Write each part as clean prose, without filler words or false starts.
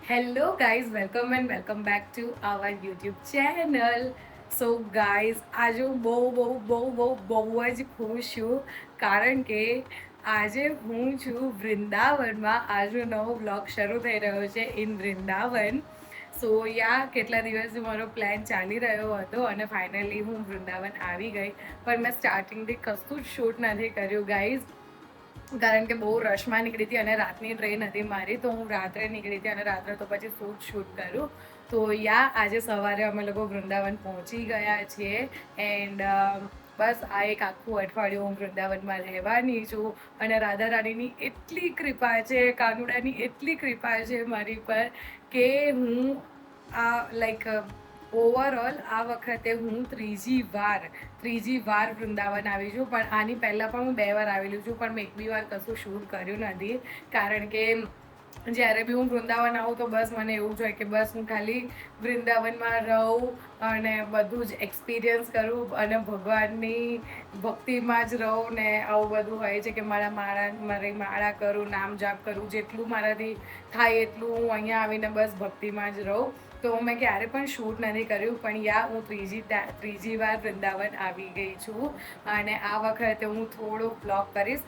Hello guys, welcome back to our YouTube channel. So guys, આજે હું બહુ જ ખુશ છું કારણ કે આજે હું છું વૃંદાવનમાં. આજનો નવો બ્લોગ શરૂ થઈ રહ્યો છે ઇન વૃંદાવન. સો કેટલા દિવસથી મારો પ્લાન ચાલી રહ્યો હતો અને ફાઇનલી હું વૃંદાવન આવી ગઈ. પણ મેં સ્ટાર્ટિંગથી કશું જ શૂટ નથી કર્યું ગાઈઝ, કારણ કે બહુ રશમાં નીકળી હતી અને રાતની ટ્રેન હતી મારી, તો હું રાત્રે નીકળી હતી અને રાત્રે તો પછી શૂટ કરું. તો આજે સવારે અમે લોકો વૃંદાવન પહોંચી ગયા છીએ. એન્ડ બસ આ એક આખું અઠવાડિયું હું વૃંદાવનમાં રહેવાની છું. અને રાધા રાણીની એટલી કૃપા છે, કાનુડાની એટલી કૃપા છે મારી પર કે હું ઓવરઓલ આ વખતે હું ત્રીજી વાર વૃંદાવન આવી છું. પણ આની પહેલાં પણ હું 2 વાર આવેલી છું, પણ મેં એક બી વાર કશું શૂટ કર્યું નથી. કારણ કે જ્યારે બી હું વૃંદાવન આવું તો બસ મને એવું જ હોય કે બસ હું ખાલી વૃંદાવનમાં રહું અને બધું જ એક્સપિરિયન્સ કરું અને ભગવાનની ભક્તિમાં જ રહું ને. આવું બધું હોય છે કે મારી માળા કરું, નામ જાપ કરું, જેટલું મારાથી થાય એટલું હું અહીંયા આવીને બસ ભક્તિમાં જ રહું. તો મેં ક્યારે પણ શૂટ નથી કર્યું. પણ હું ત્રીજી વાર વૃંદાવન આવી ગઈ છું. અને આ વખતે હું થોડો બ્લોગ કરીશ,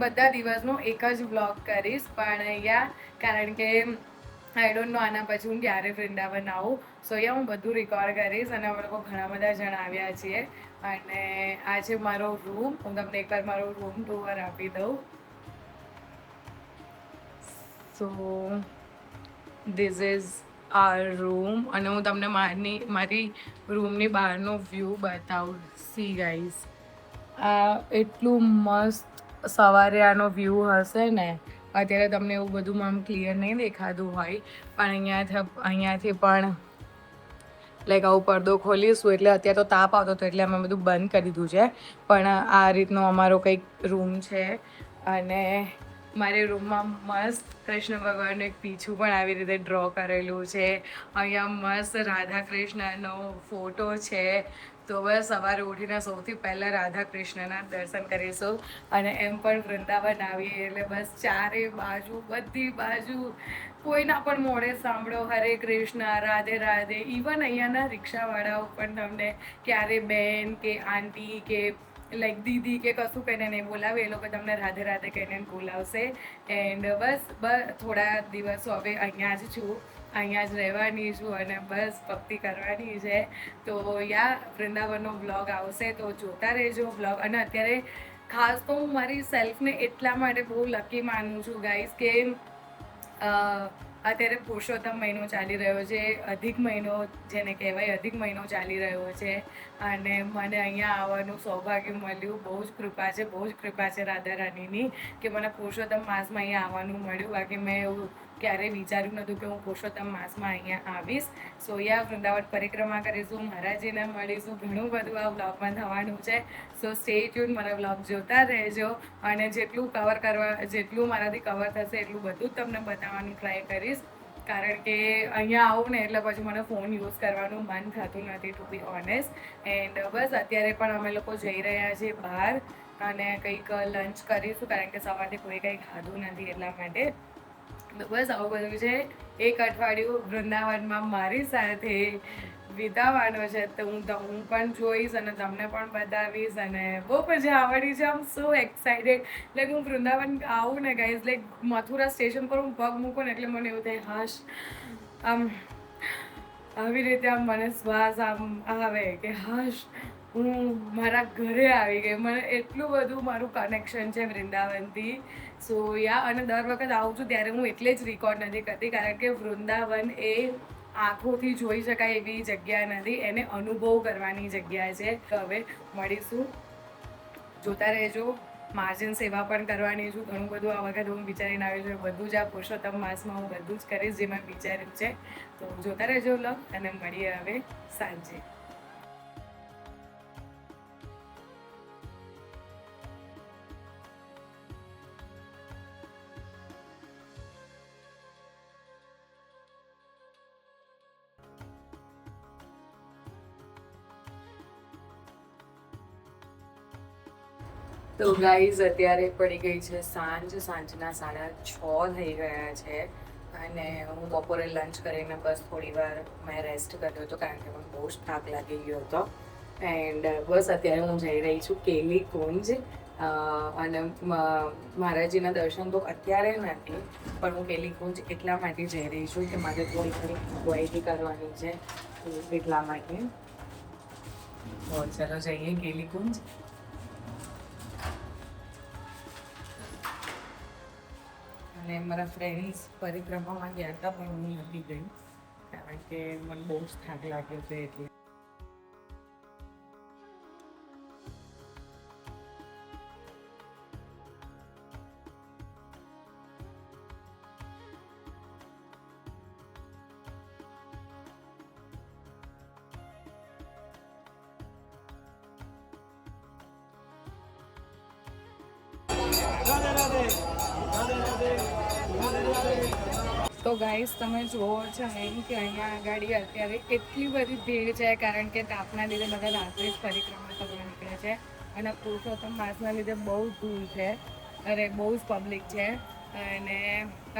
બધા દિવસનો એક જ બ્લોગ કરીશ. પણ કારણ કે આઈ ડોન્ટ નો આના પછી હું ક્યારે વૃંદાવન આવું. સો હું બધું રેકોર્ડ કરીશ. અને અમે લોકો ઘણા બધા જણ આવ્યા છીએ. અને આ છે મારો રૂમ. હું તમને એકવાર મારો રૂમ ટૂર આપી દઉં. So this is our room. અને હું તમને મારી રૂમની બહારનો વ્યૂ બતાવું. સી ગાઈઝ, આ એટલું મસ્ત સવારે આનો વ્યૂ હશે ને. અત્યારે તમને એવું બધું આમ ક્લિયર નહીં દેખાતું હોય, પણ અહીંયાથી પણ આવું પડદો ખોલીશું એટલે અત્યારે તો તાપ આવતો હતો એટલે અમે બધું બંધ કરી દીધું છે. પણ આ રીતનો અમારો કંઈક રૂમ છે. અને મારી રૂમમાં મસ્ત કૃષ્ણ ભગવાનનું એક પીછું પણ આવી રીતે ડ્રો કરેલું છે. અહીંયા મસ્ત રાધા કૃષ્ણનો ફોટો છે. તો બસ સવારે ઉઠીને સૌથી પહેલાં રાધા કૃષ્ણના દર્શન કરીશું. અને એમ પણ વૃંદાવન આવીએ એટલે બસ ચારે બાજુ, બધી બાજુ કોઈના પણ મોઢે સાંભળો હરે કૃષ્ણ, રાધે રાધે. ઇવન અહીંયાના રિક્ષાવાળાઓ પણ તમને ક્યારે બેન કે આંટી કે દીદી કે કશું કહીને નહીં બોલાવે. એ લોકો તમને રાધે રાધે કહીને બોલાવશે. એન્ડ બસ થોડા દિવસો હવે અહીંયા જ છું, અહીંયા જ રહેવાની છું અને બસ ભક્તિ કરવાની છે. તો વૃંદાવનનો બ્લોગ આવશે તો જોતા રહેજો બ્લોગ. અને અત્યારે ખાસ તો હું મારી સેલ્ફને એટલા માટે બહુ લકી માનું છું ગાઈઝ કે અત્યારે પુરુષોત્તમ મહિનો ચાલી રહ્યો છે. અધિક મહિનો જેને કહેવાય, અધિક મહિનો ચાલી રહ્યો છે. અને મને અહીંયા આવવાનું સૌભાગ્ય મળ્યું. બહુ જ કૃપા છે રાધા રાણીની કે મને પુરુષોત્તમ માસમાં અહીંયા આવવાનું મળ્યું. બાકી મેં એવું ક્યારેય વિચાર્યું નહોતું કે હું પુરુષોત્તમ માસમાં અહીંયા આવીશ. સો વૃંદાવન પરિક્રમા કરીશું, મહારાજીને મળીશું, ઘણું બધું આ બ્લોગમાં થવાનું છે. સો સ્ટે ટ્યુન, મારા બ્લોગ જોતા રહેજો. અને જેટલું મારાથી કવર થશે એટલું બધું જ તમને બતાવવાનું ટ્રાય કરીશ. કારણ કે અહીંયા આવું ને એટલે પછી મને ફોન યુઝ કરવાનું મન થતું નથી, ટુ બી ઓનેસ્ટ. એન્ડ બસ અત્યારે પણ અમે લોકો જઈ રહ્યા છીએ બહાર અને કંઈક લંચ કરીશું, કારણ કે સવારથી કોઈ કંઈ ખાધું નથી એટલા માટે. બસ આવું બધું છે. એક અઠવાડિયું વૃંદાવનમાં મારી સાથે વિતાવવાનો છે. તો હું પણ જોઈશ અને તમને પણ બતાવીશ. અને બહુ મજા આવવાની છે. આમ સો એક્સાઇટેડ. હું વૃંદાવન આવું ને ગાઈઝ, મથુરા સ્ટેશન પર હું પગ મૂકું ને એટલે મને એવું થાય હાશ, આમ આવી રીતે આમ મને શ્વાસ આમ આવે કે હાશ, હું મારા ઘરે આવી ગઈ. મને એટલું બધું મારું કનેક્શન છે વૃંદાવનથી. સો અને દર વખત આવું છું ત્યારે હું એટલે જ રેકોર્ડ નથી કરતી, કારણ કે વૃંદાવન એ આંખોથી જોઈ શકાય એવી જગ્યા નથી, એને અનુભવ કરવાની જગ્યા છે. હવે મળીશું, જોતા રહેજો. માર્જિન સેવા પણ કરવાની છું. ઘણું બધું આ વખતે હું વિચારીને આવી છું. બધું જ આ પુરુષોત્તમ માસમાં હું બધું જ કરીશ જે મેં વિચાર્યું છે. તો જોતા રહેજો બ્લોગ અને મળીએ હવે સાંજે. તો ગાઈઝ, અત્યારે પડી ગઈ છે સાંજના 6:30 થઈ ગયા છે. અને હું બપોરે લંચ કરીને બસ થોડી વાર મેં રેસ્ટ કર્યો હતો કારણ કે મને બહુ જ થાક લાગી ગયો હતો. એન્ડ બસ અત્યારે હું જઈ રહી છું કેલી કુંજ. અને મહારાજીના દર્શન તો અત્યારે નથી, પણ હું કેલી કુંજ એટલા માટે જઈ રહી છું કે મારે થોડી ઘણી ક્વાયટી કરવાની છે એટલા માટે. ચાલો જઈએ કેલી કુંજ. અને મારા ફ્રેન્ડ્સ પરિક્રમામાં ગયા હતા પણ હું નથી ગઈ કારણ કે મને બહુ જ થાક લાગ્યો હતો એટલે. તો ગાઈસ તમે જુઓ છો એમ કે અહીંયા આગળ અત્યારે એટલી બધી ભીડ છે કારણ કે તાપના લીધે બધા રાત્રે જ પરિક્રમા કરવા નીકળે છે અને પુરુષોત્તમ માસના લીધે બહુ જ ભીડ છે. અરે બહુ જ પબ્લિક છે. અને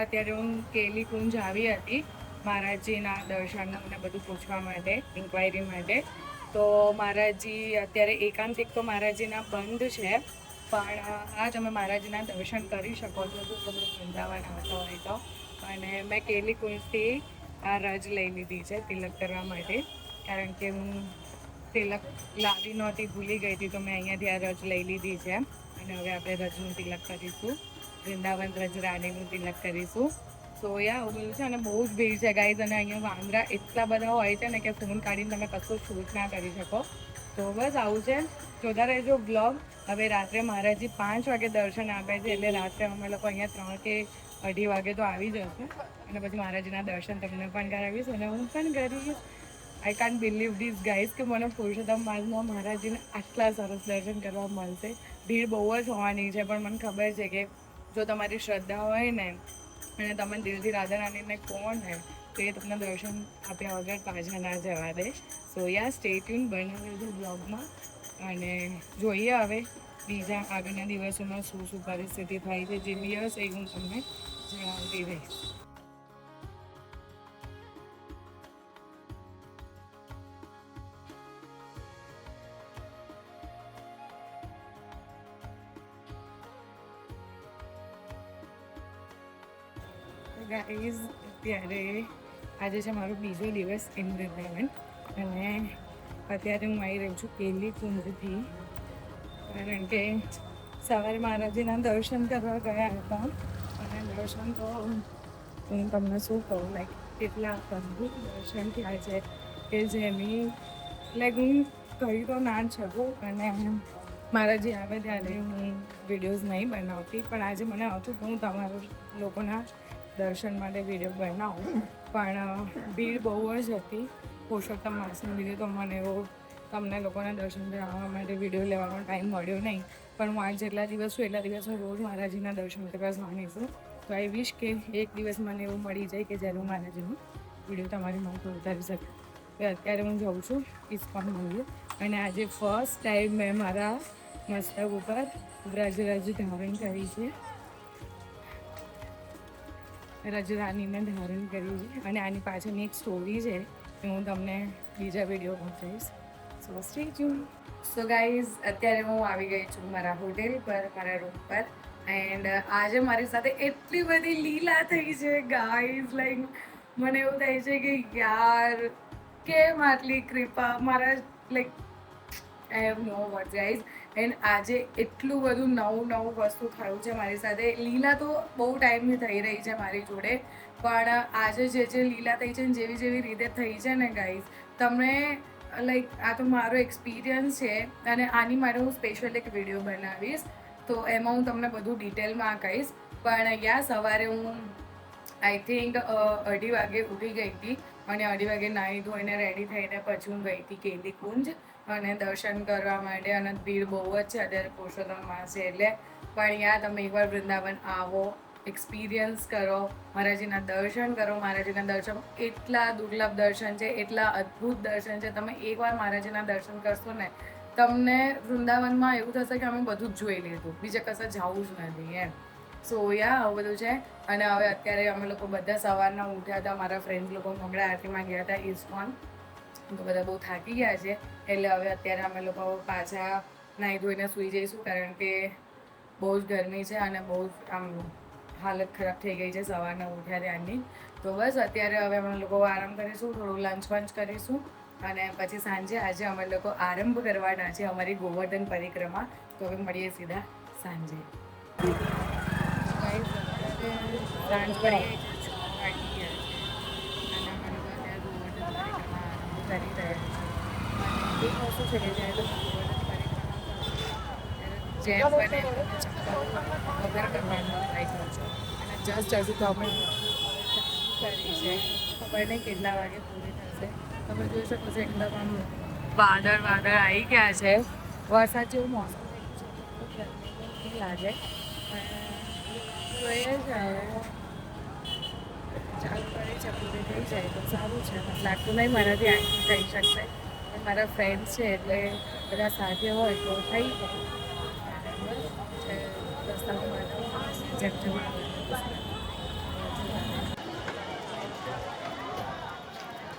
અત્યારે હું કેલી કુંજ આવી હતી મહારાજજીના દર્શન અને બધું પૂછવા માટે, ઇન્ક્વાયરી માટે. તો મહારાજજી અત્યારે એકાંતિક તો મહારાજજીના બંધ છે, પણ આ તમે મહારાજજીના દર્શન કરી શકો છો જો તમે વૃંદાવન આવતા હોય તો. અને મેં કેલી કુંજથી આ રજ લઈ લીધી છે તિલક કરવા માટે કારણ કે હું તિલક લાવી નહોતી, ભૂલી ગઈ હતી, તો મેં અહીંયાથી આ રજ લઈ લીધી છે. અને હવે આપણે રજનું તિલક કરીશું, વૃંદાવન રજ રાણીનું તિલક કરીશું. સો આવું બધું છે અને બહુ જ ભીડ છે ગાઈઝ. અને અહીંયા વાંદરા એટલા બધા હોય છે ને કે ફોન કાઢીને તમે કશું શૂટ ના કરી શકો. તો બસ આવું છે, જોતા રહેજો બ્લોગ. હવે રાત્રે મહારાજજી 5 વાગે દર્શન આપે છે એટલે રાત્રે અમે લોકો અહીંયા 3 કે 2:30 વાગે તો આવી જશે અને પછી મહારાજજીના દર્શન તમને પણ કરાવીશ અને હું પણ કરીશ. I can't believe this guys કે મને પુરુષોત્તમ માસમાં મહારાજજીને આટલા સરસ દર્શન કરવા મળશે. ભીડ બહુ જ હોવાની છે પણ મને ખબર છે કે જો તમારી શ્રદ્ધા હોય ને અને તમે દિલથી રાધા રાણીને કહો ને તો એ તમને દર્શન આપ્યા વગર પાછા ના જવા દે. સો સ્ટે ટ્યુન બની રહેજો બ્લોગમાં અને જોઈએ હવે બીજા આગળના દિવસોમાં શું પરિસ્થિતિ થાય છે. જે બી હશે એ હું તમને જણાવતી રહીશ. ગાઈઝ અત્યારે આજે છે મારો બીજો દિવસ ઇન વૃંદાવન અને અત્યારે હું આવી રહી છું કેલી કુંજથી કારણ કે સવારે મહારાજીના દર્શન કરવા ગયા હતા અને દર્શન તો હું તમને શું કહું, લાઈક એટલા અદ્ભુત દર્શન થયા છે કે જેની લાઈક હું કહી તો ના જ શકું. અને મહારાજી આવે ત્યારે હું વિડીયોઝ નહીં બનાવતી, પણ આજે મને હતું કે હું તમારા લોકોના દર્શન માટે વિડીયો બનાવું, પણ ભીડ બહુ જ હતી પુરુષોત્તમ માસને લીધે. તો મને એવો તમને લોકોના દર્શન કરાવવા માટે વિડીયો લેવાનો ટાઈમ મળ્યો નહીં. પણ હું આજ જેટલા દિવસ છું એટલા દિવસ હું રોજ મહારાજીના દર્શન કરવા જવાની છું. તો આઈ વિશ કે એક દિવસ મને એવું મળી જાય કે જ્યારે હું મહારાજીનો વિડીયો તમારી માટે ઉતારી શકું. અત્યારે હું જાઉં છું ઇસ્કોન મંદિર અને આજે ફર્સ્ટ ટાઈમ મેં મારા મસ્તક ઉપર વ્રજરાજ ધારણ કરી છે, રજરાનીને ધારણ કરી છે. અને આની પાછળની એક સ્ટોરી છે એ હું તમને બીજા વિડીયો બતાવીશ. સો સ્ટે ટ્યુન. સો ગાઈઝ અત્યારે હું આવી ગઈ છું મારા હોટેલ પર, મારા રૂમ પર. એન્ડ આજે મારી સાથે એટલી બધી લીલા થઈ છે ગાઈઝ, લાઈક મને એવું થાય છે કે યાર કેમ આટલી કૃપા મારા, like I have no word guys. And આજે એટલું બધું નવું વસ્તુ થયું છે મારી સાથે. લીલા તો બહુ ટાઈમથી થઈ રહી છે મારી જોડે, પણ આજે જે લીલા થઈ છે ને જેવી રીતે થઈ છે ને ગાઈઝ, તમે લાઈક આ તો મારો એક્સપિરિયન્સ છે અને આની માટે હું સ્પેશિયલ એક વિડીયો બનાવીશ. તો એમાં હું તમને બધું ડિટેલમાં કહીશ. પણ સવારે હું આઈ થિંક 2:30 વાગે ઉઠી ગઈ હતી અને 2:30 વાગે નાહી ધોઈને રેડી થઈને પછી હું ગઈ હતી કેલી કુંજ અને દર્શન કરવા માટે. અને ભીડ બહુ જ છે અત્યારે પુરુષોત્તમ માસ છે એટલે. પણ તમે એકવાર વૃંદાવન આવો, એક્સપિરિયન્સ કરો, મહારાજીના દર્શન કરો. મહારાજીના દર્શન એટલા દુર્લભ દર્શન છે, એટલા અદ્ભુત દર્શન છે. તમે એકવાર મહારાજીના દર્શન કરશો ને તમને વૃંદાવનમાં એવું થશે કે અમે બધું જ જોઈ લીધું, બીજે કશે જવું જ નથી એમ. સો યા આવું બધું છે. અને હવે અત્યારે અમે લોકો બધા સવારના ઉઠ્યા હતા, મારા ફ્રેન્ડ લોકો મંગળા આરતીમાં ગયા હતા ઇસ્કોન, તો બધા બહુ થાકી ગયા છે. એટલે હવે અત્યારે અમે લોકો પાછા નાહી ધોઈને સૂઈ જઈશું, કારણ કે બહુ જ ગરમી છે અને બહુ જ આમ હાલત ખરાબ થઈ ગઈ છે સવારના ઉઠ્યા ત્યારની. તો બસ અત્યારે હવે અમે લોકો આરામ કરીશું, થોડું લંચ વંચ કરીશું અને પછી સાંજે આજે અમે લોકો આરંભ કરવાના છે અમારી ગોવર્ધન પરિક્રમા. તો હવે મળીએ સીધા સાંજે. સાંજ પડી ગઈ છે, 6 વાગી ગયા છે અને અમે લોકો અત્યારે ગોવર્ધન પરિક્રમા આરંભ કરી રહ્યા છે. અને એક વસ્તુ છે કે જ્યારે તમે ગોવર્ધન પરિક્રમા કરો ત્યારે જેમ બને ચપ્પલ વગર કરવાનું ટ્રાય કરજો. અને જસ્ટ હજુ તો અમે કરી છે, ખબર નહીં કેટલા વાગે પૂરી થશે. તમે જોઈ શકો છો એકદમ આમ વાદળ આવી ગયા છે, વરસાદ જેવું મોસમ થઈ ગયું છે, ગરમી નહીં લાગે. જોઈએ છે હવે ચાલુ કરી છે, પૂરી થઈ જાય તો સારું છે. લાગતું નહીં મારાથી આટલું થઈ શકશે, પણ મારા ફ્રેન્ડ્સ છે એટલે બધા સાથે હોય તો થઈ જાય. રસ્તામાં જેમ જેમ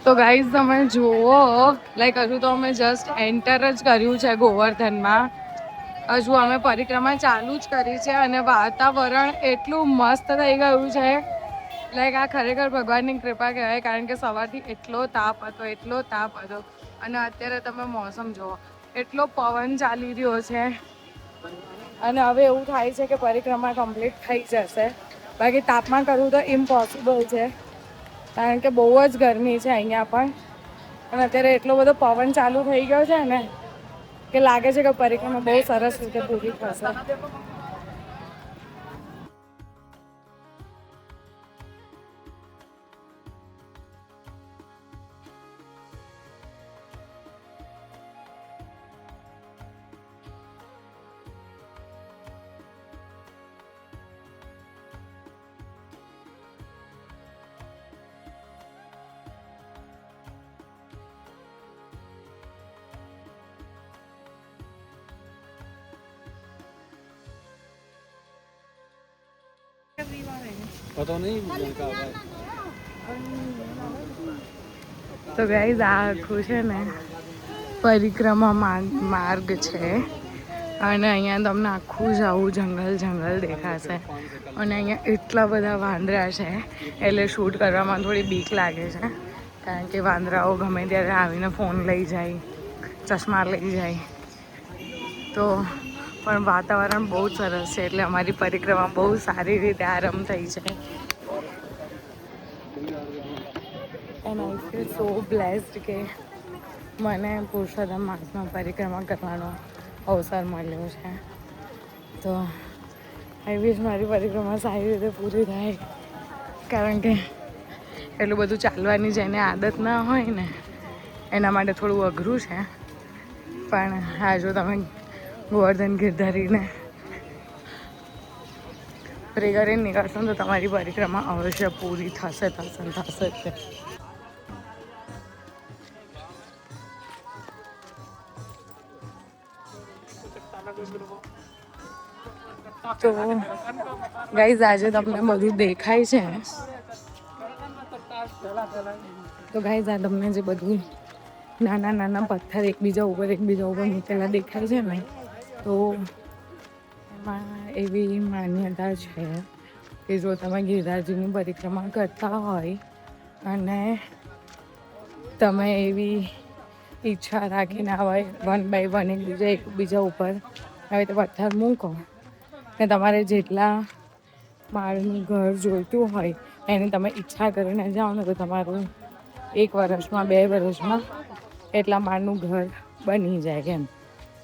તો ગાઈઝ તમે જુઓ, લાઈક હજુ તો અમે જસ્ટ એન્ટર જ કર્યું છે ગોવર્ધનમાં. હજુ અમે પરિક્રમા ચાલુ જ કરી છે અને વાતાવરણ એટલું મસ્ત થઈ ગયું છે. લાઈક આ ખરેખર ભગવાનની કૃપા કહેવાય, કારણ કે સવારથી એટલો તાપ હતો અને અત્યારે તમે મોસમ જુઓ, એટલો પવન ચાલી રહ્યો છે. અને હવે એવું થાય છે કે પરિક્રમા કમ્પ્લીટ થઈ જશે, બાકી તાપમાં કરવું તો ઇમ્પોસિબલ છે, કારણ કે બહુ જ ગરમી છે અહીંયા પણ. અને અત્યારે એટલો બધો પવન ચાલુ થઈ ગયો છે ને કે લાગે છે કે પરિક્રમા બહુ સરસ રીતે પૂરી થશે. તો ગાઈઝ આ આખું છે ને પરિક્રમા માર્ગ છે અને અહીંયા તમને આખું જ આવું જંગલ દેખાશે. અને અહીંયા એટલા બધા વાંદરા છે એટલે શૂટ કરવામાં થોડી બીક લાગે છે, કારણ કે વાંદરાઓ ગમે ત્યારે આવીને ફોન લઈ જાય, ચશ્મા લઈ જાય. તો પણ વાતાવરણ બહુ જ સરસ છે એટલે અમારી પરિક્રમા બહુ સારી રીતે આરંભ થઈ છે. And I feel so blessed કે મને પુરુષોત્તમ માસમાં પરિક્રમા કરવાનો અવસર મળ્યો છે. તો આઈ વિશ મારી પરિક્રમા સારી રીતે પૂરી થાય, કારણ કે એટલું બધું ચાલવાની જેને આદત ના હોય ને એના માટે થોડું અઘરું છે. પણ હા, જો તમે ગોવર્ધન ગિરધારીને પ્રે કરીને નીકળશો તો તમારી પરિક્રમા અવશ્ય પૂરી થશે જ. તો ગાઈઝ આજે તમને બધું દેખાય છે, તો ગાઈઝ આ તમને જે બધું નાના પથ્થર એકબીજા ઉપર મૂકેલા દેખાય છે ને, તો એમાં એવી માન્યતા છે કે જો તમે ગિરધારજીની પરિક્રમા કરતા હોય અને તમે એવી ઈચ્છા રાખીને હોય 1 by 1 એકબીજા ઉપર આવી રીતે પથ્થર મૂકો ને તમારે જેટલા માળનું ઘર જોઈતું હોય એની તમે ઈચ્છા કરીને જાઓ ને તો તમારું 1 વર્ષમાં 2 વર્ષમાં એટલા માળનું ઘર બની જાય એમ.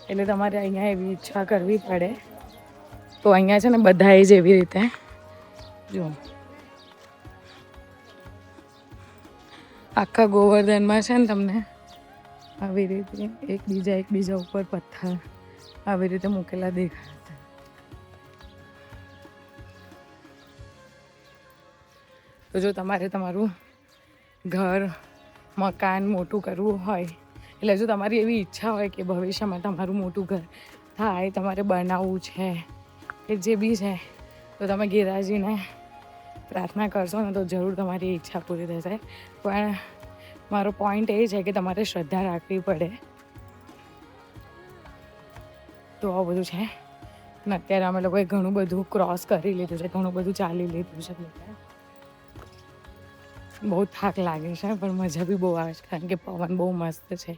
એટલે તમારે અહીંયા એવી ઈચ્છા કરવી પડે. તો અહીંયા છે ને બધાએ જ એવી રીતે જો આખા ગોવર્ધનમાં છે ને તમને આવી રીતે એકબીજા ઉપર પથ્થર આવી રીતે મૂકેલા દેખાશે. તો જો તમારે તમારું ઘર મકાન મોટું કરવું હોય, એટલે જો તમારી એવી ઈચ્છા હોય કે ભવિષ્યમાં તમારું મોટું ઘર થાય, તમારે બનાવવું છે કે જે બી છે, તો તમે ગિરિરાજજીને પ્રાર્થના કરશો ને તો જરૂર તમારી ઈચ્છા પૂરી થશે. પણ મારો પોઈન્ટ એ છે કે તમારે શ્રદ્ધા રાખવી પડે. તો આવું બધું છે ને. અત્યારે અમે લોકોએ ઘણું બધું ક્રોસ કરી લીધું છે, ઘણું બધું ચાલી લીધું છે. બહુ થાક લાગે છે પણ મજા બી બહુ આવે છે કારણ કે પવન બહુ મસ્ત છે.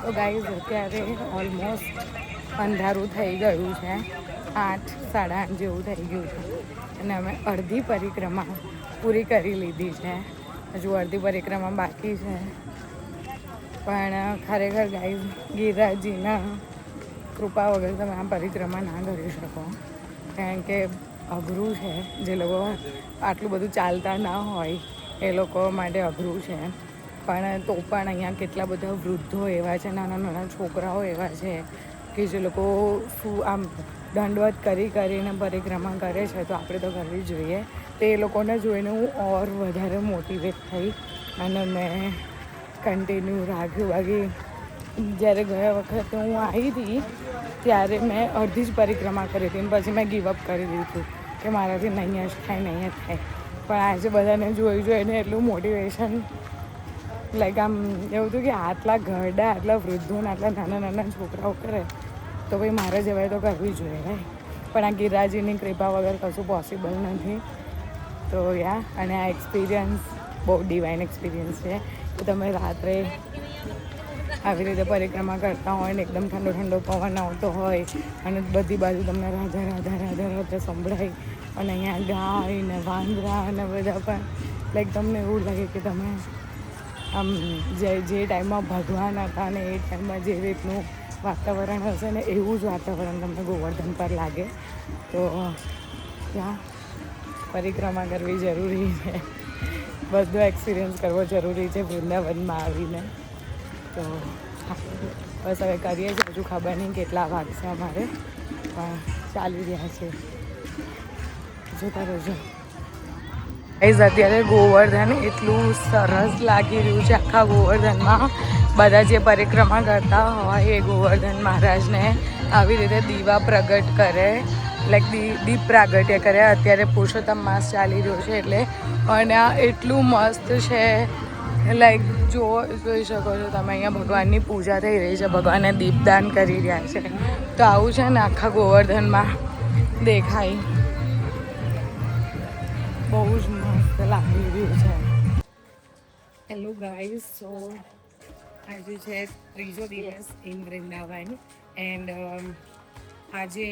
તો ગાઈઝ અત્યારે ઓલમોસ્ટ અંધારું થઈ ગયું છે. 8, 8:30 જેવું થઈ ગયું છે અને અમે અડધી પરિક્રમા પૂરી કરી લીધી છે. હજુ અડધી પરિક્રમા બાકી છે. પણ ખરેખર ગાઈઝ ગિરિરાજજીના કૃપા વગર તમે આ પરિક્રમા ના કરી શકો કારણ કે અઘરું છે. જે લોકો આટલું બધું ચાલતા ના હોય એ લોકો માટે અઘરું છે. પણ તો પણ અહીંયા કેટલા બધા વૃદ્ધો એવા છે, નાના નાના છોકરાઓ એવા છે કે જે લોકો શું આમ દંડવત કરીને પરિક્રમા કરે છે. તો આપણે તો કરવી જોઈએ. તો એ લોકોને જોઈને હું ઓર વધારે મોટિવેટ થઈ અને મેં કન્ટિન્યુ રાખ્યું. બાકી જ્યારે ગયા વખતે હું આવી હતી ત્યારે મેં અડધી જ પરિક્રમા કરી હતી અને પછી મેં ગીવઅપ કરી દીધું કે મારાથી નહીં જ થાય, નહીં જ થાય. પણ આજે બધાને જોઈને એટલું મોટિવેશન લાઈક આમ એવું હતું કે આટલા ઘરડા, આટલા વૃદ્ધો ને આટલા નાના નાના છોકરાઓ કરે તો ભાઈ મારે જવાય તો કરવી જોઈએ ભાઈ. પણ આ ગિરિરાજજીની કૃપા વગર કશું પોસિબલ નથી. તો અને આ એક્સપિરિયન્સ બહુ ડિવાઇન એક્સપિરિયન્સ છે કે તમે રાત્રે આવી રીતે પરિક્રમા કરતા હોય ને એકદમ ઠંડો ઠંડો પવન આવતો હોય અને બધી બાજુ તમને રાધા રાધા રાધા રાધા સંભળાય અને અહીંયા ગાય ને વાંદરા અને બધા પણ લાઈક તમને એવું લાગે કે તમે આમ જે ટાઈમમાં ભગવાન હતા ને એ ટાઈમમાં જે રીતનું વાતાવરણ હશે ને એવું જ વાતાવરણ તમને ગોવર્ધન પર લાગે. તો ત્યાં પરિક્રમા કરવી જરૂરી છે. બધો એક્સપિરિયન્સ કરવો જરૂરી છે વૃંદાવનમાં આવીને. તો બસ હવે કરીએ છીએ. હજુ ખબર નહીં કેટલા વાગશે અમારે, પણ ચાલી રહ્યા છે. જોતા રહેજો. અત્યારે ગોવર્ધન એટલું સરસ લાગી રહ્યું છે. આખા ગોવર્ધનમાં બધા જે પરિક્રમા કરતા હોય એ ગોવર્ધન મહારાજને આવી રીતે દીવા પ્રગટ કરે, લાઈક દીપ પ્રાગટ્ય કરે. અત્યારે પુરુષોત્તમ માસ ચાલી રહ્યો છે એટલે અને આ એટલું મસ્ત છે. લાઈક જોઈ શકો છો તમે અહીંયા ભગવાનની પૂજા થઈ રહી છે, ભગવાનને દીપદાન કરી રહ્યા છે. તો આવું છે ને આખા ગોવર્ધનમાં દેખાય. બહુ જ મસ્ત લાગી રહ્યું છે. હેલો ગાઈઝ, સો આજે છે ત્રીજો દિવસ ઇન વૃંદાવન એન્ડ આજે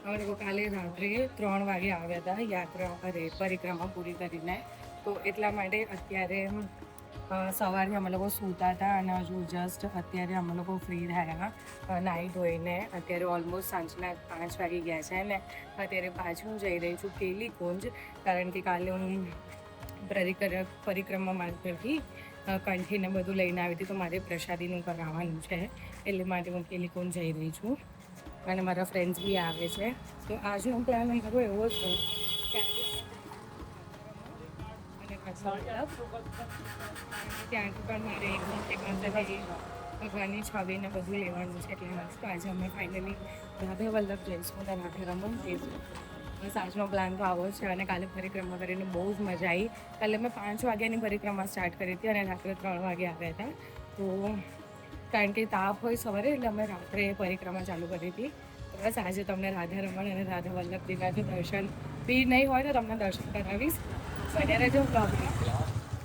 અમે લોકો કાલે રાત્રે 3 વાગે આવ્યા હતા યાત્રા પરિક્રમા પૂરી કરીને. તો એટલા માટે અત્યારે સવારથી અમે લોકો સૂતા હતા અને હજુ જસ્ટ અત્યારે અમે લોકો ફ્રી થયા નાહી ધોઈને. અત્યારે ઓલમોસ્ટ સાંજના 5 વાગી ગયા છે ને અત્યારે પાછું જઈ રહી છું કેલીકુંજ, કારણ કે કાલે હું પરિક્રમા માર્ગથી કંઠીને બધું લઈને આવી હતી તો મારે પ્રસાદીનું કરાવવાનું છે એટલે માટે હું કેલીકુંજ જઈ રહી છું અને મારા ફ્રેન્ડ્સ બી આવે છે. તો આજનો પ્લાન મારો એવો છે કે ત્યાંથી પણ મારે ભગવાનની છબીને બધું લેવાનું છે એટલે તો આજે અમે ફાઇનલી રાધા વલ્લભ જઈશું અને રાધા રમણ જઈશું. બસ આજનો પ્લાન તો આવો છે અને કાલે પરિક્રમા કરીને બહુ જ મજા આવી. કાલે મેં 5 વાગ્યાની પરિક્રમા સ્ટાર્ટ કરી હતી અને રાત્રે 3 વાગે આવ્યા હતા. તો કારણ કે તાપ હોય સવારે એટલે અમે રાત્રે પરિક્રમા ચાલુ કરી હતી. તો બસ આજે તમને રાધા રમણ અને રાધા વલ્લભજીના જો દર્શન બી નહીં હોય તો તમને દર્શન કરાવીશ. અત્યારે જો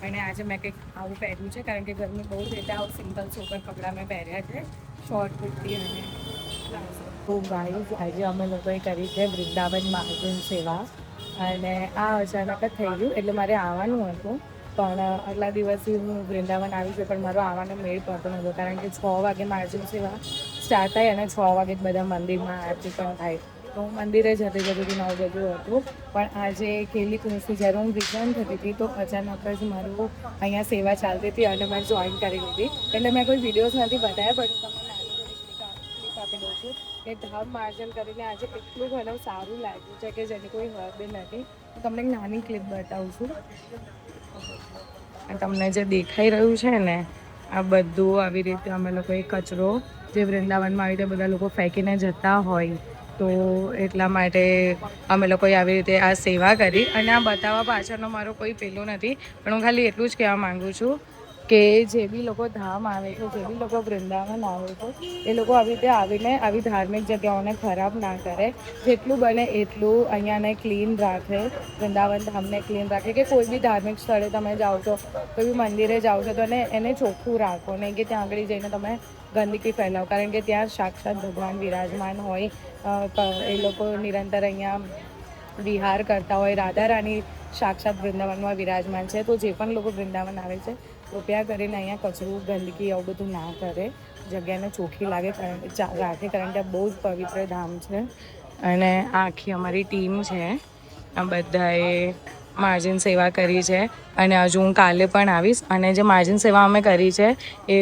અને આજે મેં કંઈક આવું પહેર્યું છે કારણ કે ગરમી બહુ જ એટલે આવું સિમ્પલ સોબર કપડાં મેં પહેર્યા છે, શોર્ટ કુર્તી અને તો ગાઈઝ આજે અમે લોકોએ કરી છે વૃંદાવન માર્ગન સેવા અને આ અચાનક જ થઈ ગયું. એટલે મારે આવવાનું હતું પણ આટલા દિવસથી હું વૃંદાવન આવી છું પણ મારો આવવાનો મેળ પડતો નહોતો કારણ કે 6 વાગે માર્ગન સેવા સ્ટાર્ટ થાય અને 6 વાગે જ બધા મંદિરમાં આરતી પણ થાય. તો તો હું મંદિરે જતી હતી 9 બધું હતું. પણ આજે કેલી કુંજથી જ્યારે હું રિટર્ન થતી હતી તો અચાનક જ મારું અહીંયા સેવા ચાલતી હતી અને મેં જોઈન કરી લીધી. એટલે મેં કોઈ વિડીયોઝ નથી બતાવ્યા, પણ તમને નાની થોડી ક્લિપ આપી દઉં છું કે ધામ માર્જન કરીને આજે એટલું મને સારું લાગ્યું છે કે જેની કોઈ હદ નથી. હું તમને એક નાની ક્લિપ બતાવું છું. તમને જે દેખાઈ રહ્યું છે ને, આ બધું આવી રીતે અમે લોકોએ કચરો જે વૃંદાવનમાં આવી રીતે બધા લોકો ફેંકીને જતા હોય, તો એટલા માટે અમે લોકોએ આવી રીતે આ સેવા કરી. અને આ બતાવવા પાછળનો મારો કોઈ પેલું નથી, પણ હું ખાલી એટલું જ કહેવા માગું છું કે જે બી લોકો ધામ આવે છે, જે બી લોકો વૃંદાવન આવે છે, એ લોકો આવી રીતે આવીને આવી ધાર્મિક જગ્યાઓને ખરાબ ના કરે. જેટલું બને એટલું અહીંયાને ક્લીન રાખે, વૃંદાવન ધામને ક્લીન રાખે. કે કોઈ બી ધાર્મિક સ્થળે તમે જાઓ છો, કોઈ બી મંદિરે જાઓ છો, તો એને ચોખ્ખું રાખો, નહીં કે ત્યાં આગળ જઈને તમે ગંદકી ફેલાવો. કારણ કે ત્યાં સાક્ષાત ભગવાન વિરાજમાન હોય. એ લોકો નિરંતર અહીંયા વિહાર કરતા હોય. રાધા રાણી સાક્ષાત વૃંદાવનમાં વિરાજમાન છે. તો જે પણ લોકો વૃંદાવન આવે છે, કૃપયા કરીને અહીંયા કચરું, ગંદકી આવું બધું ના કરે, જગ્યાને ચોખ્ખી રાખે. કારણ કે બહુ જ પવિત્ર ધામ છે. અને આ આખી અમારી ટીમ છે, આ બધાએ માર્જિન સેવા કરી છે. અને હજુ હું કાલે પણ આવીશ. અને જે માર્જિન સેવા અમે કરી છે એ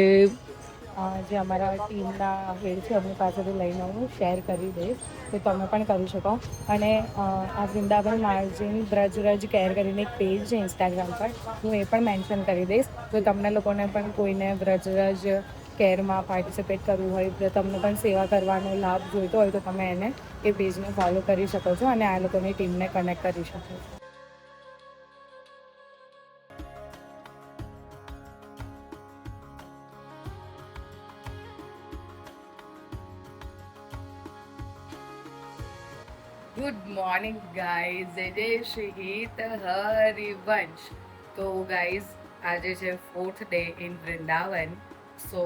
જે અમારા ટીમના હેડ છે એમની પાસેથી લઈને હું શેર કરી દઈશ, તો તમે પણ કરી શકો. અને આ વૃંદાવન માર્જિન વ્રજ કેર કરીને એક પેજ છે ઇન્સ્ટાગ્રામ પર, હું એ પણ મેન્શન કરી દઈશ. તો તમને લોકોને પણ કોઈને વ્રજ કેરમાં પાર્ટિસિપેટ કરવું હોય, તમને પણ સેવા કરવાનો લાભ જોઈતો હોય, તો તમે એને એ પેજને ફોલો કરી શકો છો અને આ લોકોની ટીમને કનેક્ટ કરી શકો છો. ગુડ મોર્નિંગ ગાઈઝ, જય શ્રી હિત હરિવંશ. તો ગાઈઝ, આજે છે 4th ડે ઇન વૃંદાવન. સો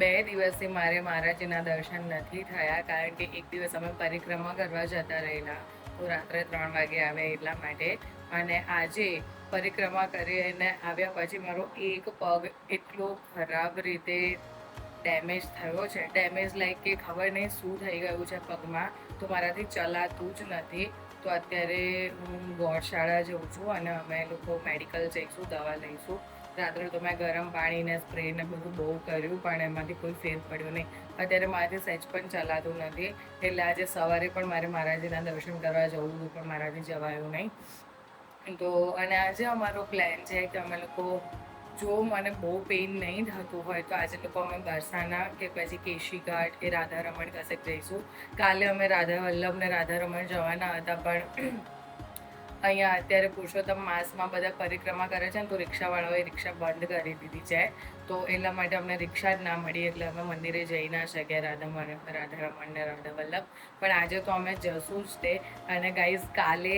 2 દિવસથી મારે મહારાજજીના દર્શન નથી થયા, કારણ કે એક દિવસ અમે પરિક્રમા કરવા જતા રહેલા, તો રાત્રે 3 વાગે આવ્યા એટલા માટે. અને આજે પરિક્રમા કરીને આવ્યા પછી મારો એક પગ એટલો ખરાબ રીતે ડેમેજ થયો છે. ડેમેજ લાઈક કે ખબર નહીં શું થઈ ગયું છે પગમાં, તો મારાથી ચલાતું જ નથી. તો અત્યારે હું ગૌશાળા જઉં છું અને અમે લોકો મેડિકલ જઈશું, દવા લઈશું. રાત્રે તો મેં ગરમ પાણીને સ્પ્રે ને બધું બહુ કર્યું, પણ એમાંથી કોઈ ફેર પડ્યો નહીં. અત્યારે મારાથી સહેજ પણ ચલાતું નથી. એટલે આજે સવારે પણ મારે મહારાજજીના દર્શન કરવા જવું હતું, પણ મારાથી જવાયું નહીં. તો અને આજે અમારો પ્લાન છે કે અમે લોકો, જો મને બહુ પેઇન નહીં થતું હોય, તો આજે લોકો અમે બરસાના કે પછી કેશી ઘાટ કે રાધા રમણ કશે જઈશું. કાલે અમે રાધા વલ્લભ ને રાધા રમણ જવાના હતા, પણ અહીંયા અત્યારે પુરુષોત્તમ માસમાં બધા પરિક્રમા કરે છે ને, તો રિક્ષાવાળાઓએ રિક્ષા બંધ કરી દીધી છે. તો એટલા માટે અમને રિક્ષા જ ના મળી, એટલે અમે મંદિરે જઈ ના શક્યા રાધા રમણ ને રાધા વલ્લભ. પણ આજે તો અમે જશું જ તે. અને ગાઈઝ, કાલે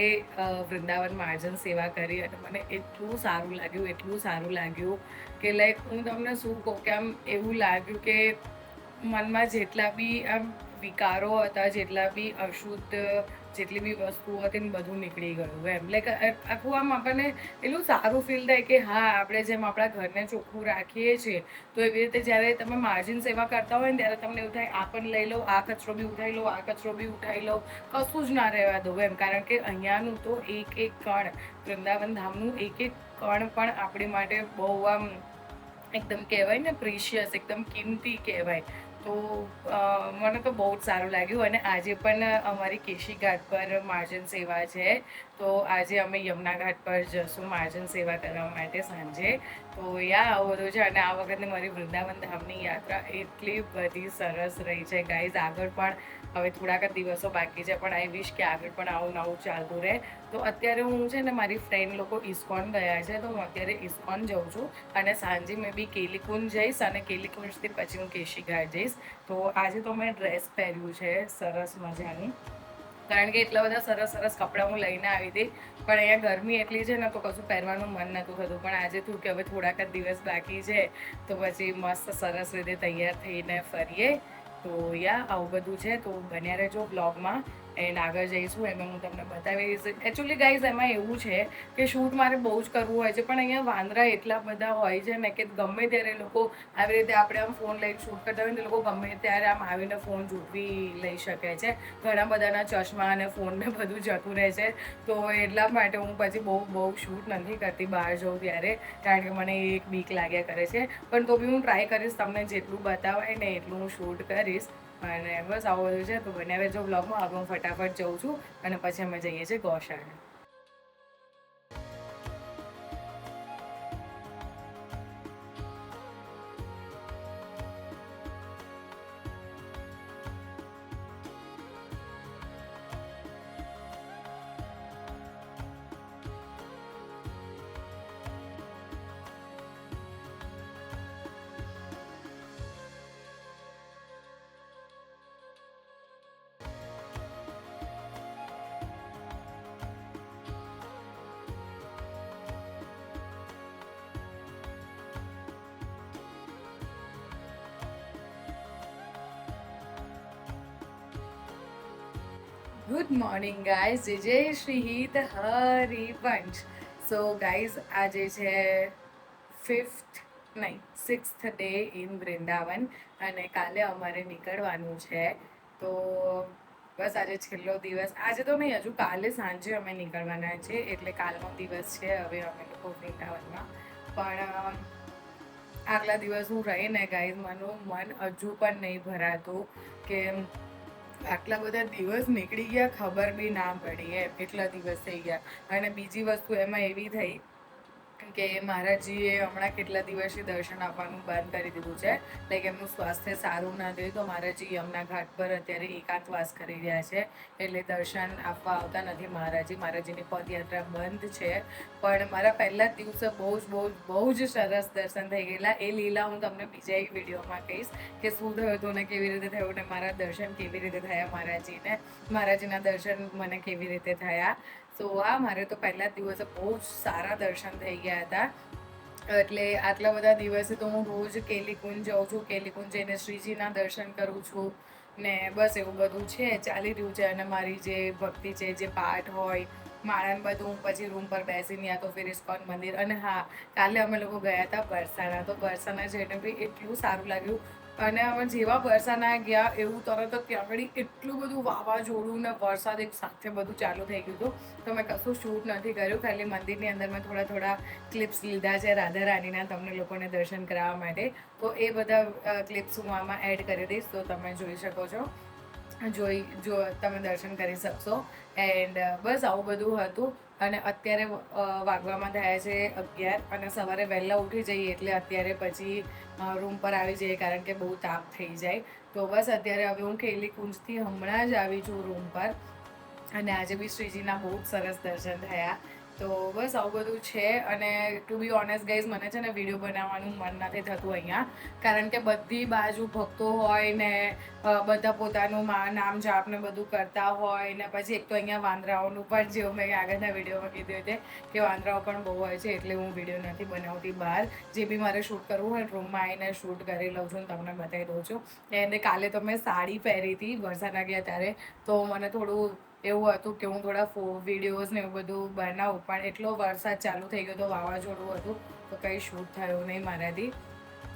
વૃંદાવન માર્જન સેવા કરી અને મને એટલું સારું લાગ્યું કે લાઈક હું તમને શું કહું, કે આમ એવું લાગ્યું કે મનમાં જેટલા બી આમ વિકારો હતા, જેટલા બી અશુદ્ધ જેટલી બી વસ્તુઓ હતી ને, બધું નીકળી ગયું એમ. લાઈક આખું આમ આપણને એટલું સારું ફીલ થાય કે હા, આપણે જેમ આપણા ઘરને ચોખ્ખું રાખીએ છીએ, તો એવી રીતે જ્યારે તમે માર્જિન સેવા કરતા હોય ને, ત્યારે તમને એવું થાય, આ પણ લઈ લો, આ કચરો બી ઉઠાઈ લો, આ કચરો બી ઉઠાઈ લો, કશું જ ના રહેવા દો એમ. કારણ કે અહીંયાનું તો એક કણ, વૃંદાવન ધામનું એક કણ પણ આપણી માટે બહુ આમ એકદમ કહેવાય ને પ્રીશિયસ, એકદમ કિંમતી કહેવાય. તો મને તો બહુ જ સારું લાગ્યું. અને આજે પણ અમારી કેશી ઘાટ પર માર્જન સેવા છે, તો આજે અમે યમુના ઘાટ પર જશું માર્જન સેવા કરવા માટે સાંજે. તો આવું બધું છે. અને આ વખતની મારી વૃંદાવન ધામની યાત્રા એટલી બધી સરસ રહી છે ગાઈઝ. આગળ પણ હવે થોડાક જ દિવસો બાકી છે, પણ આઈ વિશ કે આગળ પણ આવું નવું ચાલતું રહે. તો અત્યારે હું છે ને, મારી ફ્રેન્ડ લોકો ઇસ્કોન ગયા છે, તો હું અત્યારે ઇસ્કોન જાઉં છું. અને સાંજે મેં બી કેલીકુંજ જઈશ, અને કેલીકુંજથી પછી હું કેશી ઘાટ જઈશ. તો આજે તો મેં ડ્રેસ પહેર્યું છે સરસ મજાની, કારણ કે એટલા બધા સરસ કપડાં હું લઈને આવી હતી, પણ અહીંયા ગરમી એટલી છે ને, તો કશું પહેરવાનું મન નહોતું થતું. પણ આજે થયું કે હવે થોડાક જ દિવસ બાકી છે, તો પછી મસ્ત સરસ રીતે તૈયાર થઈને ફરીએ. તો આવું બધું છે. તો બન્યા રહેજો બ્લોગમાં. એન્ડ આગળ જઈશું એમાં હું તમને બતાવીશ. એકચ્યુઅલી ગાઈઝ એમાં એવું છે કે શૂટ મારે બહુ જ કરવું હોય છે, પણ અહીંયા વાંદરા એટલા બધા હોય છે ને કે ગમે ત્યારે લોકો આવી રીતે આપણે આમ ફોન લઈને શૂટ કરતા હોય ને તો લોકો ગમે ત્યારે આમ આવીને ફોન ઝૂંટવી લઈ શકે છે. ઘણા બધાના ચશ્મા અને ફોન ને બધું જતું રહે છે, તો એટલા માટે હું પછી બહુ શૂટ નથી કરતી બહાર જાઉં ત્યારે, કારણ કે મને એક બીક લાગ્યા કરે છે. પણ તો બી હું ટ્રાય કરીશ, તમને જેટલું બતાવાય ને એટલું હું શૂટ કરીશ. અને બસ આવું બધું છે. તો બને હવે જો બ્લોગમાં હવે હું ફટાફટ જઉં છું અને પછી અમે જઈએ છીએ ગૌશાળા. ગુડ મોર્નિંગ ગાઈઝ, જય શ્રી હિત હરિવંશ. સો ગાઈઝ આજે છે 6th ડે ઇન વૃંદાવન અને કાલે અમારે નીકળવાનું છે. તો બસ આજે છેલ્લો દિવસ, આજે તો નહીં, હજુ કાલે સાંજે અમે નીકળવાના છે, એટલે કાલનો દિવસ છે હવે અમે લોકો વૃંદાવનમાં. પણ આગલા દિવસ હું રહીને ગાઈઝ મારું મન હજુ પણ નહીં ભરાતું કે આટલા બધા દિવસ નીકળી ગયા, ખબર બી ના પડી એમ, એટલા દિવસ થઈ ગયા. અને બીજી વસ્તુ એમાં એવી થઈ કે મહારાજજીએ હમણાં કેટલા દિવસથી દર્શન આપવાનું બંધ કરી દીધું છે. લાઈક એમનું સ્વાસ્થ્ય સારું ના થયું, તો મહારાજજી યમુના ઘાટ પર અત્યારે એકાંતવાસ કરી રહ્યા છે, એટલે દર્શન આપવા આવતા નથી મહારાજજી. મહારાજજીની પદયાત્રા બંધ છે. પણ મારા પહેલા જ દિવસે બહુ જ સરસ દર્શન થઈ ગયેલા. એ લીલા હું તમને બીજા એક વિડીયોમાં કહીશ કે શું થયું હતું ને કેવી રીતે થયું ને મારા દર્શન કેવી રીતે થયા મહારાજજીને, મહારાજજીના દર્શન મને કેવી રીતે થયા. સો મારે તો પહેલા જ દિવસે બહુ જ સારા દર્શન થઈ ગયા હતા. એટલે આટલા બધા દિવસે તો હું રોજ કેલીકુંજ જાઉં છું, કેલીકુંજ જઈને શ્રીજીના દર્શન કરું છું ને બસ એવું બધું છે, ચાલી રહ્યું છે. અને મારી જે ભક્તિ છે, જે પાઠ હોય, માળાને બધું, હું પછી રૂમ પર બેસીને યા તો ફિર ઇસ્કોન મંદિર. અને હા, કાલે અમે લોકો ગયા હતા બરસાના, તો બરસાના જઈને બી એટલું સારું લાગ્યું. અને અમે જેવા બરસાના ગયા એવું તરત જ ત્યાં આગળ એટલું બધું વાવાઝોડું ને વરસાદ એક સાથે બધું ચાલુ થઈ ગયું હતું. તો મેં કશું શૂટ નથી કર્યું, ખાલી મંદિરની અંદર મેં થોડા ક્લિપ્સ લીધા છે રાધા રાણીના તમને લોકોને દર્શન કરાવવા માટે. તો એ બધા ક્લિપ્સ હું આમાં એડ કરી દઈશ, તો તમે જોઈ શકો છો, જો તમે દર્શન કરી શકશો. એન્ડ બસ આવું બધું હતું. અને અત્યારે વાગવામાં થયા છે 11 અને સવારે વહેલા ઉઠી જઈએ એટલે અત્યારે પછી રૂમ પર આવી જઈએ, કારણ કે બહુ તાપ થઈ જાય. તો બસ અત્યારે હવે હું કેલીકુંજથી હમણાં જ આવી છું રૂમ પર. અને આજે બી શ્રીજીના બહુ જ સરસ દર્શન થયા. તો બસ આવું બધું છે. અને ટુ બી ઓનેસ્ટ ગાઈઝ, મને છે ને વિડીયો બનાવવાનું મન નથી થતું અહીંયા, કારણ કે બધી બાજુ ભક્તો હોય ને બધા પોતાનું નામ જાપ ને બધું કરતા હોય ને પછી એક તો અહીંયા વાંદરાઓનું પણ, જેવું મેં આગળના વિડીયોમાં કીધું હતું કે વાંદરાઓ પણ બહુ હોય છે, એટલે હું વિડીયો નથી બનાવતી બહાર. જે બી મારે શૂટ કરવું હોય રૂમમાં આવીને શૂટ કરી લઉં છું, તમને બતાવી દઉં છું. એને કાલે તો મેં સાડી પહેરી હતી વરસાદના ગયા ત્યારે, તો મને થોડું એવું હતું કે હું થોડા વિડીયોઝ ને એવું બધું બનાવું, પણ એટલો વરસાદ ચાલુ થઈ ગયો હતો, વાવાઝોડું હતું, તો કંઈ શૂટ થયું નહીં મારાથી.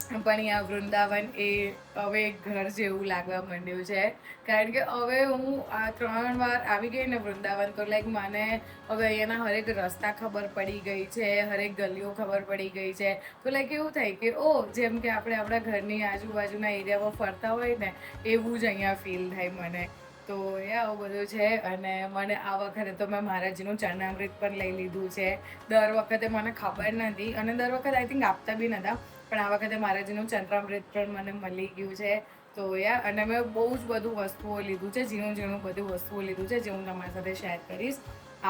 પણ અહીંયા વૃંદાવન એ હવે ઘર જેવું લાગવા માંડ્યું છે, કારણ કે હવે હું 3 વાર આવી ગઈ ને વૃંદાવન, તો લાઈક મને હવે અહીંયાના હરેક રસ્તા ખબર પડી ગઈ છે, હરેક ગલીઓ ખબર પડી ગઈ છે. તો લાઈક એવું થાય કે જેમ કે આપણે આપણા ઘરની આજુબાજુના એરિયામાં ફરતા હોય ને એવું જ અહીંયા ફીલ થાય મને. તો આવું બધું છે. અને મને આ વખતે તો મેં મહારાજજીનું ચરણામૃત પણ લઈ લીધું છે. દર વખતે મને ખબર નથી અને દર વખતે આઈ થિંક આપતા બી નતા, પણ આ વખતે મહારાજજીનું ચરણામૃત પણ મને મળી ગયું છે. તો અને મેં બહુ જ બધું વસ્તુઓ લીધું છે, ઝીણું બધું વસ્તુઓ લીધું છે, જે હું તમારી સાથે શેર કરીશ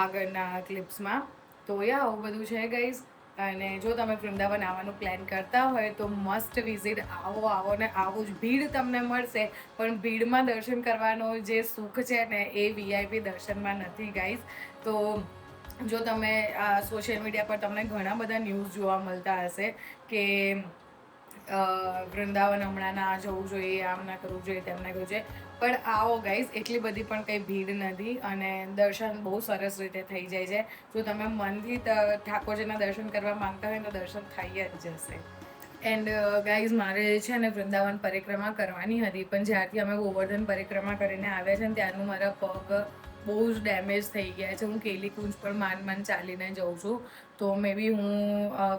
આગળના ક્લિપ્સમાં. તો આવું બધું છે ગાઈઝ. અને જો તમે વૃંદાવન આવવાનું પ્લાન કરતા હોય તો મસ્ટ વિઝિટ, આવો ને આવું જ. ભીડ તમને મળશે, પણ ભીડમાં દર્શન કરવાનો જે સુખ છે ને એ VIP દર્શનમાં નથી ગાઈઝ. તો જો તમે સોશિયલ મીડિયા પર તમને ઘણા બધા ન્યૂઝ જોવા મળતા હશે કે વૃંદાવન હમણાં ના જવું જોઈએ, આમ ના કરવું જોઈએ, તેમ ના કરવું જોઈએ, પણ આવો ગાઈઝ, એટલી બધી પણ કંઈ ભીડ નથી અને દર્શન બહુ સરસ રીતે થઈ જાય છે. જો તમે મનથી ઠાકોરજીના દર્શન કરવા માંગતા હોય તો દર્શન થઈ જ જશે. એન્ડ ગાઈઝ, મારે છે ને વૃંદાવન પરિક્રમા કરવાની હતી, પણ જ્યારથી અમે ગોવર્ધન પરિક્રમા કરીને આવ્યા છે ને ત્યારનું મારા પગ બહુ જ ડેમેજ થઈ ગયા છે. હું કેલી કુંજ પણ માંડ ચાલીને જઉં છું, તો મે બી હું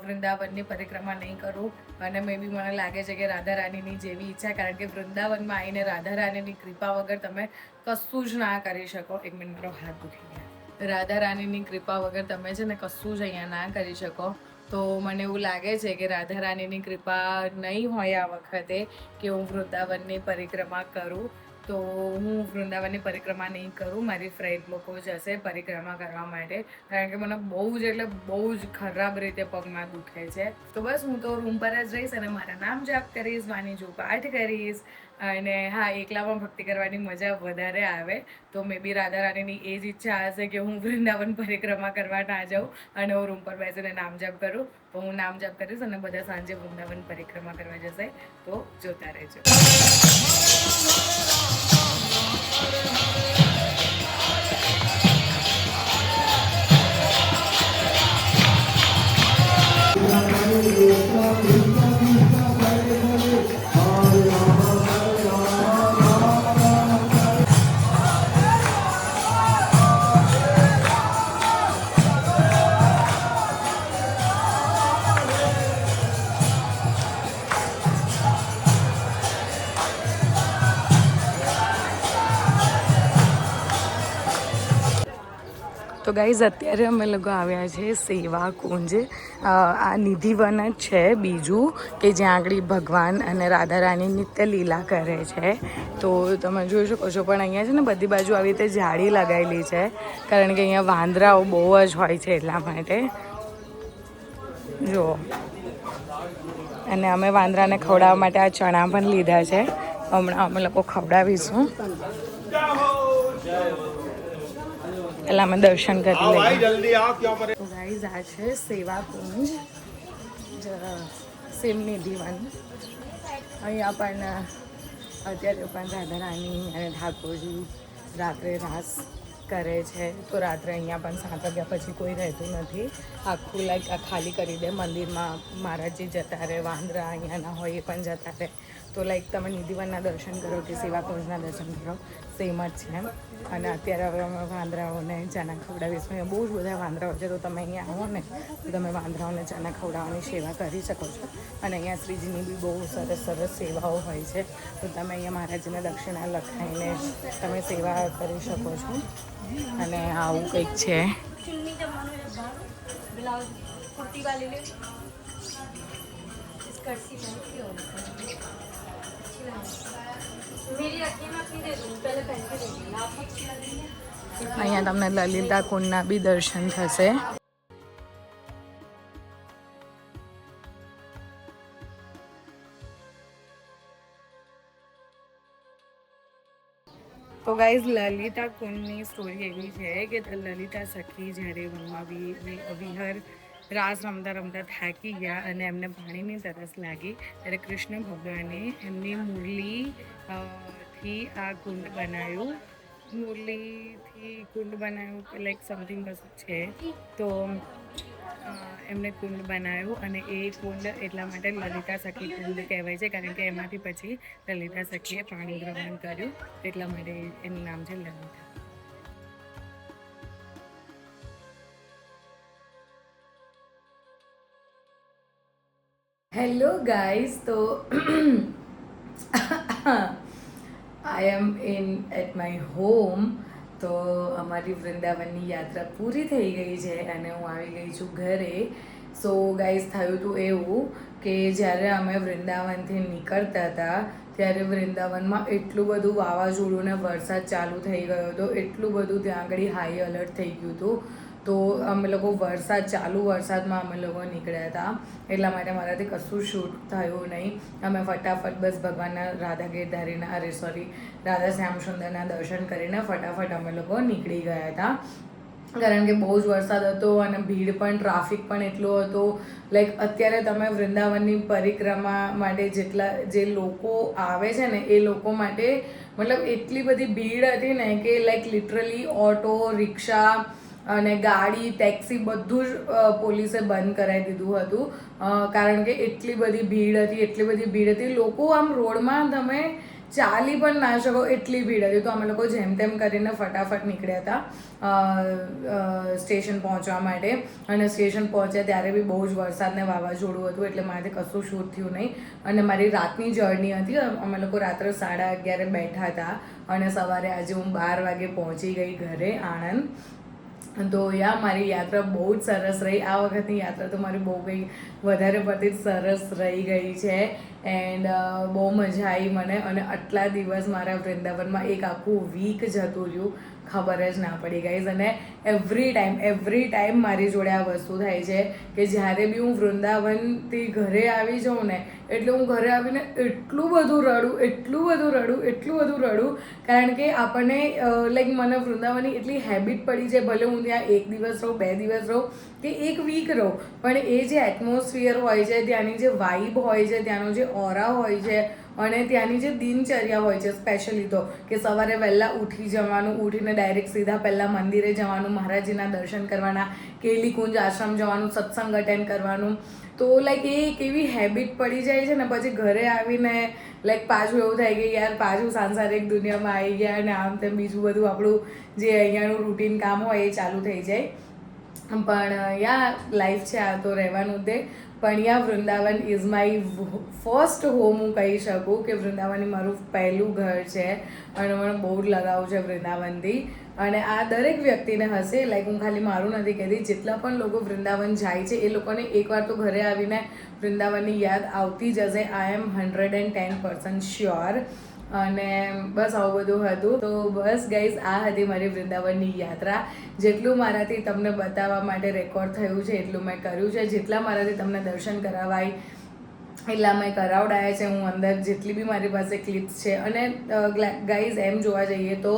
વૃંદાવનની પરિક્રમા નહીં કરું. અને મે બી મને લાગે છે કે રાધા રાણીની જેવી ઈચ્છા, કારણ કે વૃંદાવનમાં આવીને રાધા રાણીની કૃપા વગર તમે કશું જ ના કરી શકો. એક મિનિટ, મારો હાથ દુખી ગયા. રાધા રાણીની કૃપા વગર તમે છે ને કશું જ અહીંયા ના કરી શકો. તો મને એવું લાગે છે કે રાધા રાણીની કૃપા નહીં હોય આ વખતે કે હું વૃંદાવનની પરિક્રમા કરું, તો હું વૃંદાવનની પરિક્રમા નહીં કરું. મારી ફ્રેન્ડ લોકો જશે પરિક્રમા કરવા માટે, કારણ કે મને બહુ જ એટલે બહુ જ ખરાબ રીતે પગમાં દુખે છે. તો બસ હું તો રૂમ પર જ રહીશ અને મારા નામ જાપ કરીશ, વાણીજો પાઠ કરીશ. અને હા, એકલામાં ભક્તિ કરવાની મજા વધારે આવે. તો મે બી રાધા રાણીની એ જ ઈચ્છા હશે કે હું વૃંદાવન પરિક્રમા કરવા ના જાઉં અને હું રૂમ પર બેસીને નામ જાપ કરું. તો હું નામ જાપ કરીશ અને બધા સાંજે વૃંદાવન પરિક્રમા કરવા જશે. તો જોતા રહેજો. તો ગાઈઝ, અત્યારે અમે લોકો આવ્યા છે સેવા કુંજ. આ નિધિવન જ છે બીજું, કે જ્યાં આગળ ભગવાન અને રાધા રાણી નિત્ય લીલા કરે છે. તો તમે જોઈ શકો છો, પણ અહીંયા છે ને બધી બાજુ આવી રીતે જાળી લગાવેલી છે, કારણ કે અહીંયા વાંદરાઓ બહુ જ હોય છે એટલા માટે. જુઓ, અને અમે વાંદરાને ખવડાવવા માટે આ ચણા પણ લીધા છે. હમણાં અમે લોકો ખવડાવીશું. પહેલાં અમે દર્શન કરી લઈએ. તો ગાઈઝ, આ છે સેવા કુંજ સેમ નિધિવન. અહીંયા પણ અત્યારે પણ રાધા રાણી અને ઠાકોરજી રાત્રે રાસ કરે છે. તો રાત્રે અહીંયા પણ 7 વાગ્યા પછી કોઈ રહેતું નથી. આખું લાઈક આ ખાલી કરી દે. મંદિરમાં મહારાજજી જતા રહે, વાંદરા અહીંયા ના હોય એ પણ જતા રહે. તો લાઈક તમે નિધિવનના દર્શન કરો કે સેવા કુંજના દર્શન કરો, સેમ જ છે. અને અત્યારે હવે અમે વાંદરાઓને ચાના ખવડાવીશું. અહીંયા બહુ જ બધા વાંદરાઓ છે, તો તમે અહીંયા આવો ને તો તમે વાંદરાઓને ચાના ખવડાવવાની સેવા કરી શકો છો. અને અહીંયા શ્રીજીની બી બહુ સરસ સરસ સેવાઓ હોય છે, તો તમે અહીંયા મહારાજને દક્ષિણા લખાઈને તમે સેવા કરી શકો છો. અને આવું કંઈક છે. અહીંયા તમને લલિતા કુંડના બી દર્શન થશે. તો ગાઈઝ, લલિતા કુંડની સ્ટોરી એવી છે કે લલિતા સખી જ્યારે વનમાં વિહર રાસ રમતા રમતા થાકી ગયા અને એમને પાણીની તરસ લાગી, ત્યારે કૃષ્ણ ભગવાને એમની મુરલીથી આ કુંડ બનાવ્યું. મુરલીથી કુંડ બનાવ્યું, લાઈક સમથિંગ કશું છે. તો એમને કુંડ બનાવ્યું અને એ કુંડ એટલા માટે લલિતા સખી કુંડ કહેવાય છે, કારણ કે એમાંથી પછી લલિતા સખીએ પાણી ગ્રહણ કર્યું, એટલા માટે એનું નામ છે લલિતા. હેલો ગાઈઝ, તો આઈ એમ એટ માય હોમ. તો અમારી વૃંદાવનની યાત્રા પૂરી થઈ ગઈ છે અને હું આવી ગઈ છું ઘરે. સો ગાઈઝ, થયું હતું એવું કે જ્યારે અમે વૃંદાવનથી નીકળતા હતા ત્યારે વૃંદાવનમાં એટલું બધું વાવાઝોડું ને વરસાદ ચાલુ થઈ ગયો હતો, એટલું બધું ત્યાં આગળ હાઈ એલર્ટ થઈ ગયું હતું. તો અમે લોકો વરસાદમાં અમે લોકો નીકળ્યા હતા, એટલા માટે મારાથી કશું શૂટ થયું નહીં. અમે ફટાફટ બસ ભગવાનના રાધા શ્યામ સુંદરના દર્શન કરીને ફટાફટ અમે લોકો નીકળી ગયા હતા. કારણ કે બહુ જ વરસાદ હતો અને ભીડ પણ ટ્રાફિક પણ એટલો હતો. લાઈક અત્યારે તમે વૃંદાવનની પરિક્રમા માટે જે લોકો આવે છે ને એ લોકો માટે મતલબ એટલી બધી ભીડ હતી ને કે લાઈક લિટરલી ઓટો, રિક્ષા અને ગાડી, ટેક્સી બધું જ પોલીસે બંધ કરાવી દીધું હતું, કારણ કે એટલી બધી ભીડ હતી. લોકો આમ રોડમાં તમે ચાલી પણ ના શકો એટલી ભીડ હતી. તો અમે લોકો જેમ તેમ કરીને ફટાફટ નીકળ્યા હતા સ્ટેશન પહોંચવા માટે. અને સ્ટેશન પહોંચ્યા ત્યારે બી બહુ જ વરસાદ ને વાવાઝોડું હતું, એટલે મારાથી કશું શૂટ થયું નહીં. અને મારી રાતની જર્ની હતી. અમે લોકો રાત્રે 11:30 બેઠા હતા અને સવારે આજે હું 12 વાગે પહોંચી ગઈ ઘરે આણંદ. તો મારી યાત્રા બહુ જ સરસ રહી. આ વખતની યાત્રા તો મારી બહુ કંઈ વધારે પડતી જ સરસ રહી ગઈ છે. એન્ડ બહુ મજા આવી મને. અને આટલા દિવસ મારા વૃંદાવનમાં એક આખું વીક જતું રહ્યું, ખબર જ ના પડી ગાઈઝ. અને એવરી ટાઈમ મારી જોડે આ વસ્તુ થાય છે કે જ્યારે બી હું વૃંદાવનથી ઘરે આવી જાઉં ને એટલે હું ઘરે આવીને એટલું બધું રડું, કારણ કે આપણને લાઈક મને વૃંદાવનની એટલી હેબિટ પડી છે. ભલે હું ત્યાં 1 દિવસ રહું, 2 દિવસ રહું કે 1 વીક રહું, પણ એ જે એટમોસ્ફિયર હોય છે, ત્યાંની જે વાઇબ હોય છે, ત્યાંનો જે ઓરા હોય છે અને ત્યાંની જે દિનચર્યા હોય છે, સ્પેશિયલી તો કે સવારે વહેલા ઉઠી જવાનું, ઉઠીને ડાયરેક્ટ સીધા પહેલાં મંદિરે જવાનું, મહારાજજીના દર્શન કરવાના, કેલીકુંજ આશ્રમ જવાનું, સત્સંગ અટેન્ડ કરવાનું. તો લાઈક એ એક એવી હેબિટ પડી જાય છે ને, પછી ઘરે આવીને લાઈક પાછું એવું થાય કે યાર પાછું સાંસારિક દુનિયામાં આવી ગયા અને આમ તેમ બીજું બધું આપણું જે અહીંયાનું રૂટીન કામ હોય એ ચાલુ થઈ જાય. પણ લાઈફ છે, આ તો રહેવાનું તે. પણ Vrindavan is my first home. હું કહી શકું કે વૃંદાવન મારું પહેલું ઘર છે અને મને બહુ જ લગાવ છે વૃંદાવનથી. અને આ દરેક વ્યક્તિને હશે, લાઈક હું ખાલી મારું નથી કહેતી, જેટલા પણ લોકો વૃંદાવન જાય છે એ લોકોને એકવાર તો ઘરે આવીને વૃંદાવનની યાદ આવતી જ હશે. આઈ એમ 110% શ્યોર. અને બસ આવું બધું હતું. તો બસ ગાઈઝ, આ હતી મારી વૃંદાવનની યાત્રા. જેટલું મારાથી તમને બતાવવા માટે રેકોર્ડ થયું છે એટલું મેં કર્યું છે. જેટલા મારાથી તમને દર્શન કરાવાય એટલા મેં કરાવડાયા છે. હું અંદર જેટલી બી મારી પાસે ક્લિપ્સ છે. અને ગાઈઝ એમ જોવા જઈએ તો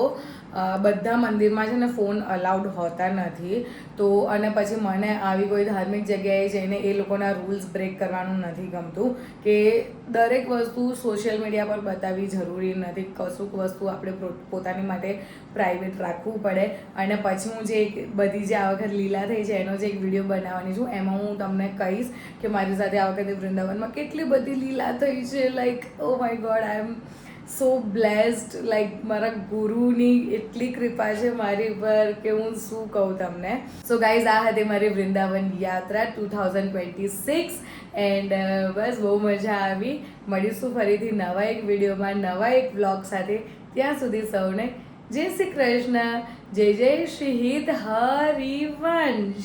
બધા મંદિરમાં છે ને ફોન અલાઉડ હોતા નથી. તો અને પછી મને આવી કોઈ ધાર્મિક જગ્યાએ જઈને એ લોકોના રૂલ્સ બ્રેક કરવાનું નથી ગમતું, કે દરેક વસ્તુ સોશિયલ મીડિયા પર બતાવવી જરૂરી નથી. કશુંક વસ્તુ આપણે પોતાની માટે પ્રાઇવેટ રાખવું પડે. અને પછી હું જે બધી જે આ વખત લીલા થઈ છે એનો જે એક વિડીયો બનાવવાની છું, એમાં હું તમને કહીશ કે મારી સાથે આ વખતે વૃંદાવનમાં કેટલી બધી લીલા થઈ છે. Like oh my god, I am so blessed. Like મારા ગુરુની એટલી કૃપા છે મારી ઉપર કે હું શું કહું તમને. સો ગાઈઝ, આ હતી મારી વૃંદાવન યાત્રા 2026. એન્ડ બસ બહુ મજા આવી. મળીશું ફરીથી નવા એક વિડીયોમાં, નવા એક વ્લોગ સાથે. ત્યાં સુધી સૌને જય શ્રી કૃષ્ણ, જય શ્રી હિત હરિવંશ.